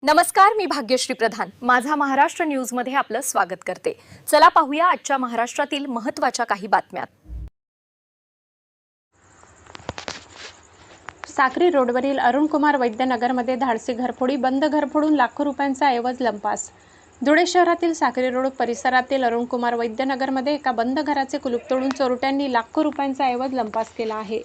नमस्कार, मी भाग्यश्री प्रधान माझा महाराष्ट्र न्यूज मध्ये आपलं स्वागत करते। चला पाहूया आजच्या महाराष्ट्रातील महत्त्वाच्या काही बातम्या। साक्री रोडवरील अरुणकुमार वैद्य नगरमध्ये धाडसी घरफोडी, बंद घर फोडून लाखो रुपयांचा ऐवज लंपास। धुळे शहरातील साक्री रोड परिसरातील अरुणकुमार वैद्य नगरमध्ये एका बंद घराचे कुलूप तोडून चोरट्यांनी लाखो रुपयांचा ऐवज लंपास केला आहे।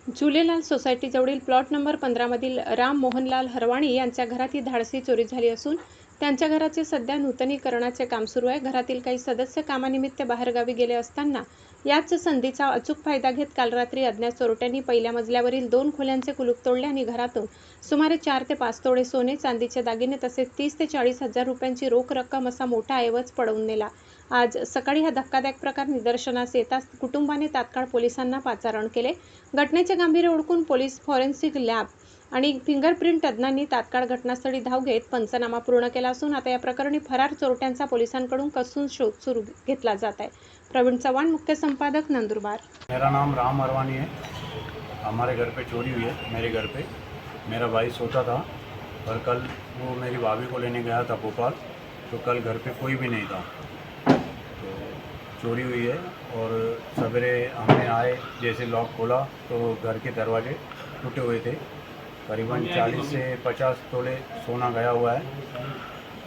झुलेलाल सोसायटीजवळील प्लॉट नंबर 15 मधील राम मोहनलाल हरवाणी यांच्या घरात ही धाडसी चोरी झाली असून त्यांच्या घराचे सध्या नूतनीकरणाचे काम सुरू आहे। घरातील काही सदस्य कामानिमित्त बाहेरगावी गेले असताना याच संधीचा अचूक फायदा घेत काल रात्री अज्ञात चोरट्यांनी पहिल्या मजल्यावरील 2 खोल्यांचे कुलूप तोडले आणि घरातून सुमारे 4 ते 5 तोळे सोने, चांदीचे दागिने तसेच 30 ते 40 हजार रुपयांची रोख रक्कम असा मोठा ऐवज पळवून नेला। आज सकाळी हा धक्कादायक प्रकार निदर्शनास येताच कुटुंबाने तात्काळ पोलिसांना पाचारण केले। घटनेचे गांभीर्य ओळखून पोलीस, फॉरेन्सिक लॅब आणि फिंगरप्रिंट तज्ज्ञांनी तात्काळ घटनास्थळी धाव घेत पंचनामा पूर्ण केला असून आता या प्रकरणी फरार चोरट्यांचा पोलिसांकडून कसून शोध सुरू घेतला जात आहे। प्रवीण चव्हाण, मुख्य संपादक, नंदुरबार। मेरा नाम राम अरवानी है। हमारे घर पे चोरी हुई है। मेरे घर पे मेरा भाई सोता था और कल वो मेरी भाभी को लेने गया था भोपाल, तो कल घर पे कोई भी नहीं था, तो चोरी हुई है। और सवेरे हमने आए, जैसे लॉक खोला तो घर के दरवाजे टूटे हुए थे। करीबन 40 से 50 तोले सोना गया हुआ है।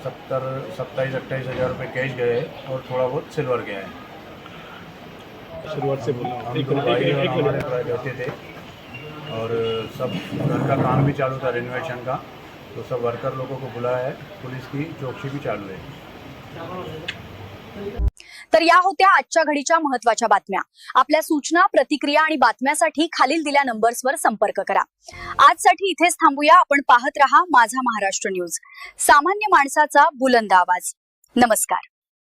27-28 हज़ार रुपये कैश गए हैं और थोड़ा बहुत सिल्वर गया है। शुरुआत से बोलना, हम दो भाई और हमारे भाई रहते थे और सब घर का काम भी चालू था, रेनोवेशन का, तो सब वर्कर लोगों को बुलाया है। पुलिस की चौकसी भी चालू है। तर या होत्या आजच्या घडीच्या महत्त्वाच्या बातम्या। आपल्या सूचना, प्रतिक्रिया आणि बातम्यासाठी खालील दिल्या नंबर्सवर संपर्क करा। आजसाठी इथेच थांबूया। आपण पाहत रहा माझा महाराष्ट्र न्यूज, सामान्य माणसाचा बुलंद आवाज। नमस्कार।